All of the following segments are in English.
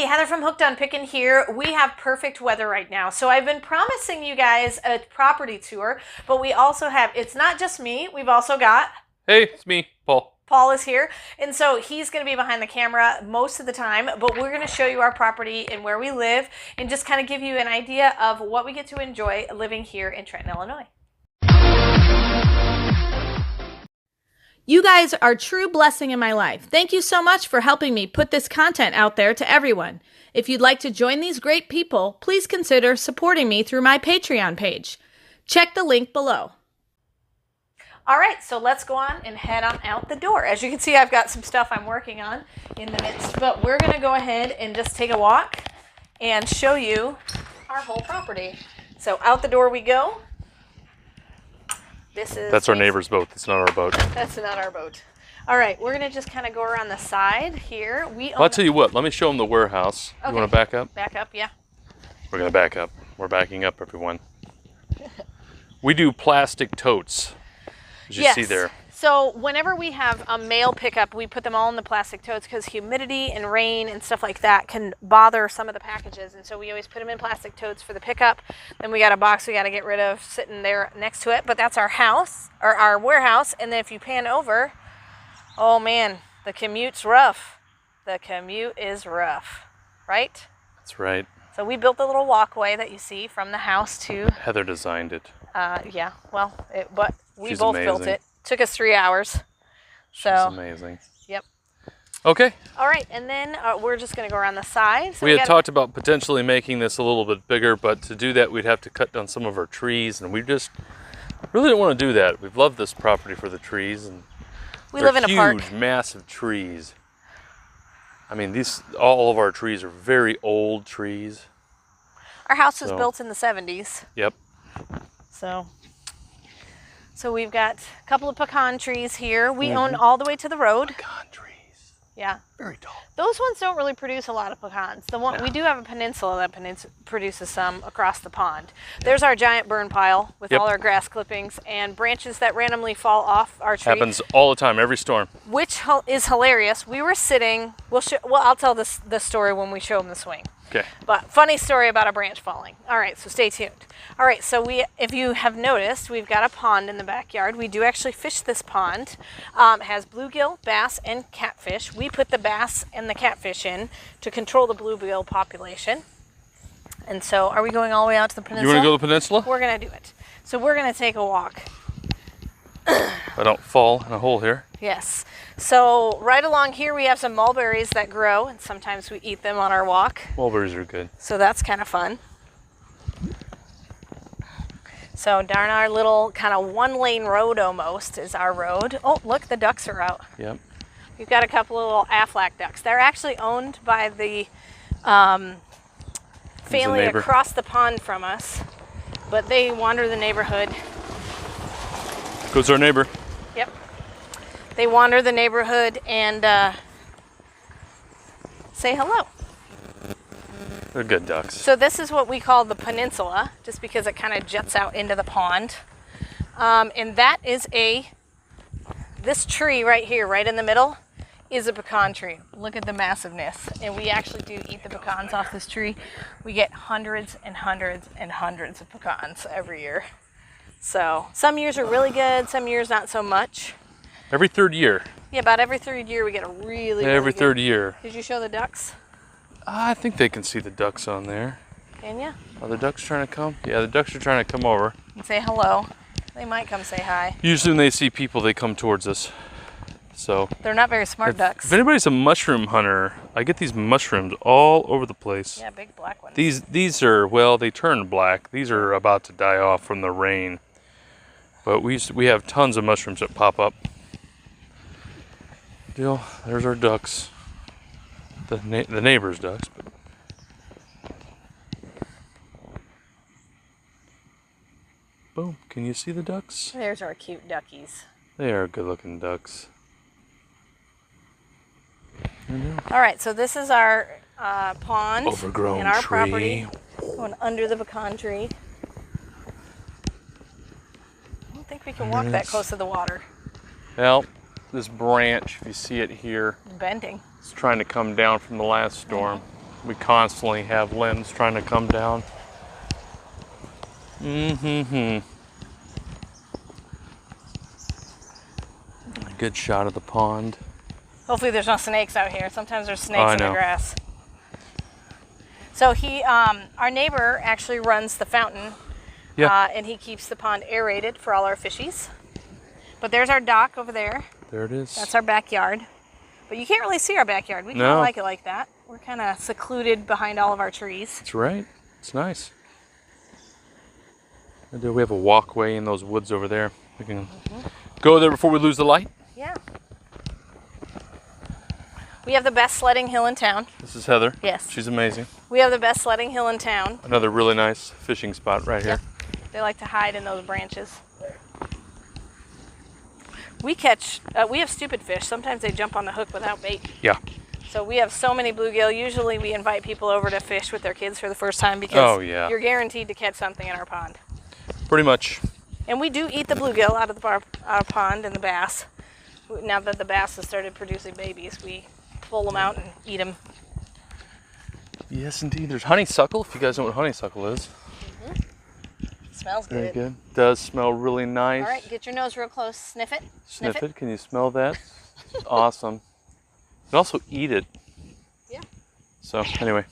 Hey, Heather from Hooked on Pickin here. We have perfect weather right now. So I've been promising you guys a property tour, but we also have, it's not just me, we've also got... Hey, it's me, Paul. Paul is here, and so he's going to be behind the camera most of the time, but we're going to show you our property and where we live and just kind of give you an idea of what we get to enjoy living here in Trenton, Illinois. You guys are a true blessing in my life. Thank you so much for helping me put this content out there to everyone. If you'd like to join these great people, please consider supporting me through my Patreon page. Check the link below. All right, so let's go on and head on out the door. As you can see, I've got some stuff I'm working on in the midst, but we're going to go ahead and just take a walk and show you our whole property. So out the door we go. That's our neighbor's boat. That's not our boat. That's not our boat. All right, we're going to just kind of go around the side here. I'll tell you what. Let me show them the warehouse. Okay. You want to back up? Back up, yeah. We're going to back up. We're backing up, everyone. We do plastic totes, as you see there. So whenever we have a mail pickup, we put them all in the plastic totes because humidity and rain and stuff like that can bother some of the packages. And so we always put them in plastic totes for the pickup. Then we got a box we got to get rid of sitting there next to it. But that's our house, or our warehouse. And then if you pan over, oh man, the commute's rough. The commute is rough, right? That's right. So we built the little walkway that you see from the house to... Heather designed it. Yeah, well, but we She's both amazing. built it. Took us 3 hours. So she's amazing. Yep. Okay. All right, and then we're just going to go around the side. So we had talked about potentially making this a little bit bigger, but to do that, we'd have to cut down some of our trees, and we just really didn't want to do that. We've loved this property for the trees, and we live in a park. Huge, massive trees. I mean, all of our trees are very old trees. Our house was built in the 70s. Yep. So we've got a couple of pecan trees here. We own all the way to the road. Pecan trees. Yeah. Very tall. Those ones don't really produce a lot of pecans. We do have a peninsula that produces some across the pond. Yep. There's our giant burn pile with all our grass clippings and branches that randomly fall off our tree. Happens all the time, every storm. Which is hilarious. We were sitting, I'll tell the story when we show them the swing. Okay. But funny story about a branch falling. All right, so stay tuned. All right, so if you have noticed, we've got a pond in the backyard. We do actually fish this pond. It has bluegill, bass, and catfish. We put the bass and the catfish in to control the bluegill population. And so are we going all the way out to the peninsula? You want to go to the peninsula? We're going to do it. So we're going to take a walk. I don't fall in a hole here. Yes. So right along here we have some mulberries that grow, and sometimes we eat them on our walk. Mulberries are good. So that's kind of fun. So down our little kind of one-lane road almost is our road. Oh, look, the ducks are out. Yep. We've got a couple of little Aflac ducks. They're actually owned by the family across the pond from us, but they wander the neighborhood. Goes our neighbor. Yep. They wander the neighborhood and say hello. They're good ducks. So this is what we call the peninsula, just because it kind of juts out into the pond. And that is this tree right here, right in the middle, is a pecan tree. Look at the massiveness. And we actually do eat the pecans off this tree. We get hundreds and hundreds and hundreds of pecans every year. So some years are really good, some years not so much. Every third year. Yeah, about every third year we get a really every good. Third year. Did you show the ducks? I think they can see the ducks on there. Can you? Are the ducks trying to come? Yeah, the ducks are trying to come over. And say hello. They might come say hi. Usually when they see people, they come towards us. So they're not very smart ducks. If anybody's a mushroom hunter, I get these mushrooms all over the place. Yeah, big black ones. These are, well, they turn black. These are about to die off from the rain. But we have tons of mushrooms that pop up. There's our ducks. The neighbor's ducks. But. Boom. Can you see the ducks? There's our cute duckies. They are good-looking ducks. All right, so this is our pond overgrown in our tree. Property, going under the pecan tree. I don't think we can walk that close to the water. Well, this branch, if you see it here, Bending. it's trying to come down from the last storm. We constantly have limbs trying to come down. A good shot of the pond. Hopefully there's no snakes out here. Sometimes there's snakes in the know. grass. So our neighbor actually runs the fountain. Yeah. And he keeps the pond aerated for all our fishies. But there's our dock over there. There it is. That's our backyard. But you can't really see our backyard. We kind of like it like that. We're kind of secluded behind all of our trees. That's right. It's nice. We have a walkway in those woods over there. We can go there before we lose the light. Yeah. We have the best sledding hill in town. This is Heather. Yes. She's amazing. We have the best sledding hill in town. Another really nice fishing spot right here. They like to hide in those branches. We have stupid fish. Sometimes they jump on the hook without bait. Yeah. So we have so many bluegill. Usually we invite people over to fish with their kids for the first time because you're guaranteed to catch something in our pond. Pretty much. And we do eat the bluegill out of the pond and the bass. Now that the bass has started producing babies, we pull them out and eat them. Yes, indeed. There's honeysuckle, if you guys know what honeysuckle is. Smells good. Very good. Does smell really nice. All right, get your nose real close. Sniff it. Sniff it. Can you smell that? It's awesome. You can also eat it. Yeah. So, anyway.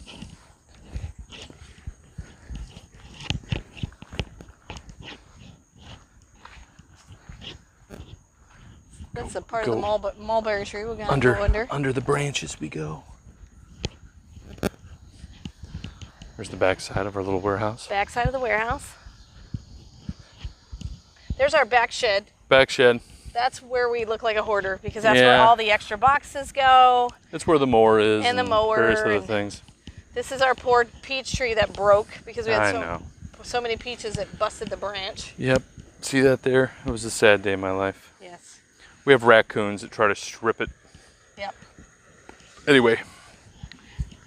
That's a part of the mulberry tree. We're going to go under. Under the branches we go. There's the back side of our little warehouse. Back side of the warehouse. There's our back shed. Back shed. That's where we look like a hoarder because that's where all the extra boxes go. That's where the mower is. And the mower. Various other things. This is our poor peach tree that broke because we had so many peaches it busted the branch. Yep. See that there? It was a sad day in my life. Yes. We have raccoons that try to strip it. Yep. Anyway.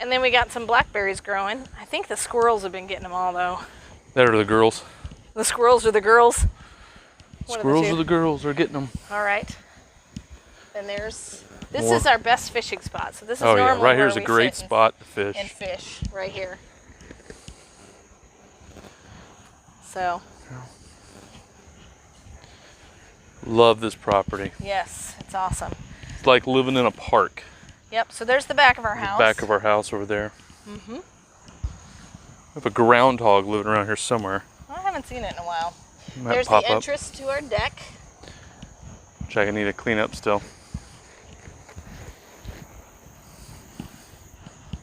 And then we got some blackberries growing. I think the squirrels have been getting them all though. That are the girls. The squirrels are the girls. Squirrels are the girls. They're getting them. All right. And this is our best fishing spot. So this is normally right here's a great spot to fish. And fish right here. So. Love this property. Yes, it's awesome. It's like living in a park. Yep. So there's the back of our house. The back of our house over there. We have a groundhog living around here somewhere. I haven't seen it in a while. There's the entrance to our deck. Which I need to clean up still.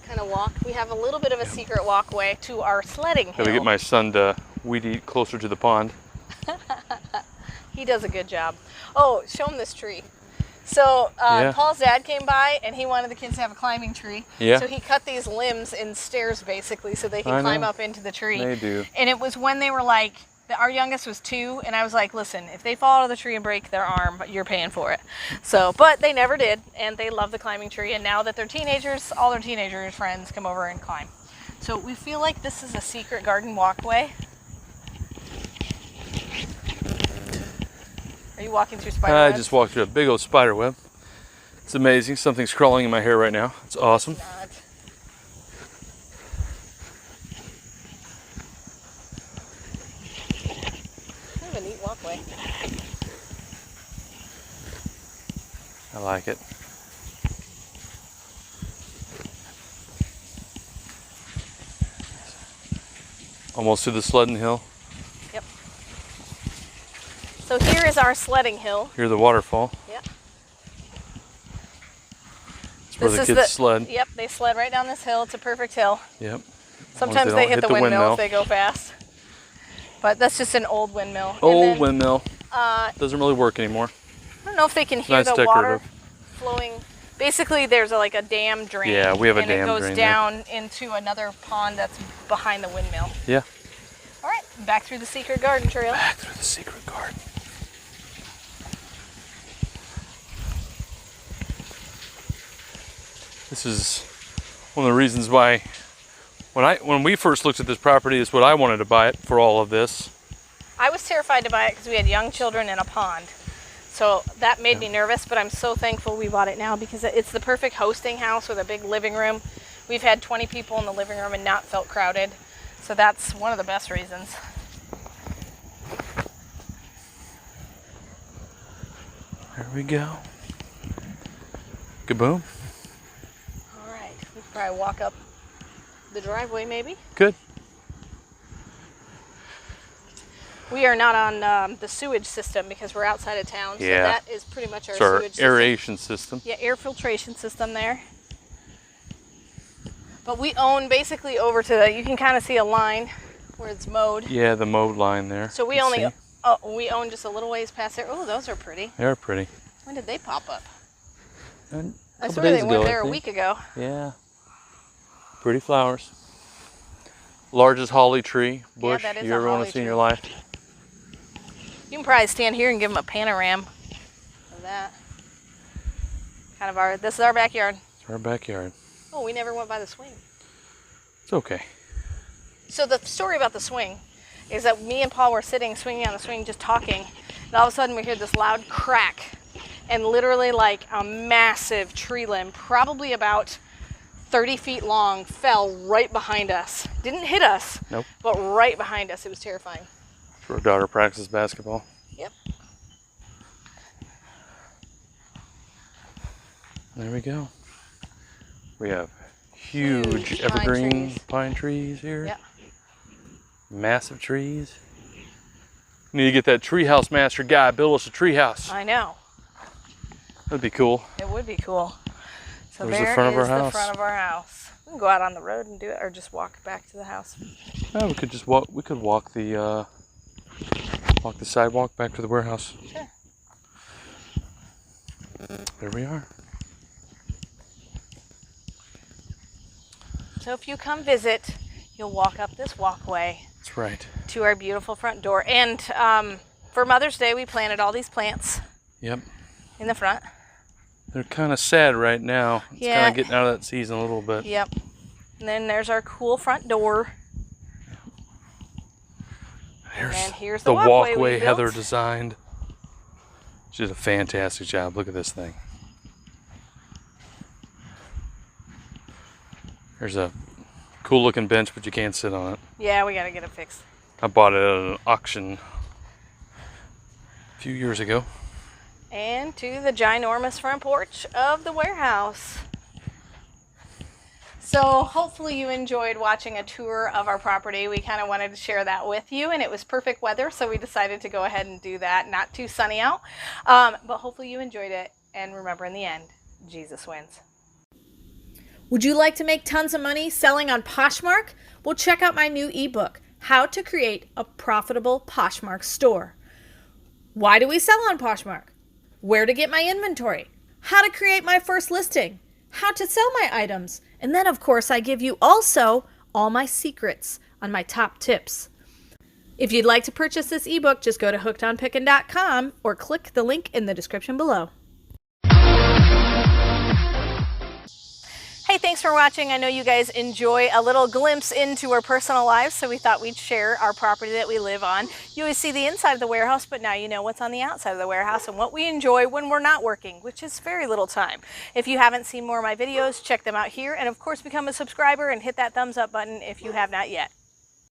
Kind of walk. We have a little bit of a secret walkway to our sledding hill. Gotta get my son to weed eat closer to the pond. He does a good job. Oh, show him this tree. So Paul's dad came by and he wanted the kids to have a climbing tree. Yeah. So he cut these limbs in stairs basically so they can climb up into the tree. They do. And it was when they were like, our youngest was 2, and I was like, listen, if they fall out of the tree and break their arm, you're paying for it. So, but they never did, and they love the climbing tree. And now that they're teenagers, all their teenager friends come over and climb. So we feel like this is a secret garden walkway. Are you walking through spider webs? I just walked through a big old spider web. It's amazing. Something's crawling in my hair right now. It's awesome. Kind of a neat walkway. I like it. Almost to the Sledding Hill. Yep. So here is our sledding hill. Here's the waterfall. Yep. It's where the kids sled. Yep, they sled right down this hill. It's a perfect hill. Yep. Sometimes they hit the windmill if they go fast. But that's just an old windmill. Old windmill. Doesn't really work anymore. I don't know if they can hear the water flowing. Basically, there's like a dam drain. Yeah, we have a dam drain. And it goes down into another pond that's behind the windmill. Yeah. All right, back through the secret garden trail. Back through the secret garden. This is one of the reasons why when we first looked at this property is what I wanted to buy it for all of this. I was terrified to buy it because we had young children and a pond. So that made me nervous, but I'm so thankful we bought it now because it's the perfect hosting house with a big living room. We've had 20 people in the living room and not felt crowded. So that's one of the best reasons. There we go. Kaboom. All right, we could probably walk up the driveway maybe. Good. We are not on the sewage system because we're outside of town. So Yeah. that is pretty much our It's our sewage system. aeration system. Yeah, air filtration system there. But we own basically over to the, you can kind of see a line where it's mowed. Yeah, the mowed line there. So we Let's we own just a little ways past there. Oh, those are pretty. see. They're pretty. When did they pop up? A I couple swear they days weren't ago, I there a think. week ago. Yeah. Pretty flowers. Largest holly tree bush that is you a ever want holly to see in tree. your life. You can probably stand here and give them a panorama of that. Kind of this is our backyard. It's our backyard. Oh, we never went by the swing. It's okay. So the story about the swing is that me and Paul were swinging on the swing, just talking, and all of a sudden we hear this loud crack, and literally like a massive tree limb, probably about 30 feet long, fell right behind us. Didn't hit us, Nope. but right behind us. It was terrifying. Our daughter practices basketball. Yep. There we go. We have huge Huge evergreen pine trees here. Yep. Massive trees. Need to get that treehouse master guy, build us a treehouse. I know. That'd be cool. It would be cool. So There's the there front of our is the house. front of our house. We can go out on the road and do it, or just walk back to the house. Yeah, we could just walk. We could walk the sidewalk back to the warehouse. Sure. There we are. So if you come visit, you'll walk up this walkway That's right. to our beautiful front door. And for Mother's Day, we planted all these plants Yep. in the front. They're kind of sad right now. It's Yeah. kind of getting out of that season a little bit. Yep. And then there's our cool front door. And here's the walkway we built. Heather designed. She did a fantastic job. Look at this thing. There's a cool looking bench, but you can't sit on it. Yeah, we got to get it fixed. I bought it at an auction a few years ago. And to the ginormous front porch of the warehouse. So hopefully you enjoyed watching a tour of our property. We kind of wanted to share that with you, and it was perfect weather, so we decided to go ahead and do that. Not too sunny out, but hopefully you enjoyed it. And remember, in the end, Jesus wins. Would you like to make tons of money selling on Poshmark? Well, check out my new ebook, How to Create a Profitable Poshmark Store. Why do we sell on Poshmark? Where to get my inventory? How to create my first listing? How to sell my items? And then, of course, I give you also all my secrets on my top tips. If you'd like to purchase this ebook, just go to hookedonpickin.com or click the link in the description below. Hey, thanks for watching. I know you guys enjoy a little glimpse into our personal lives, so we thought we'd share our property that we live on. You always see the inside of the warehouse, but now you know what's on the outside of the warehouse and what we enjoy when we're not working, which is very little time. If you haven't seen more of my videos, check them out here, and of course become a subscriber and hit that thumbs up button if you have not yet.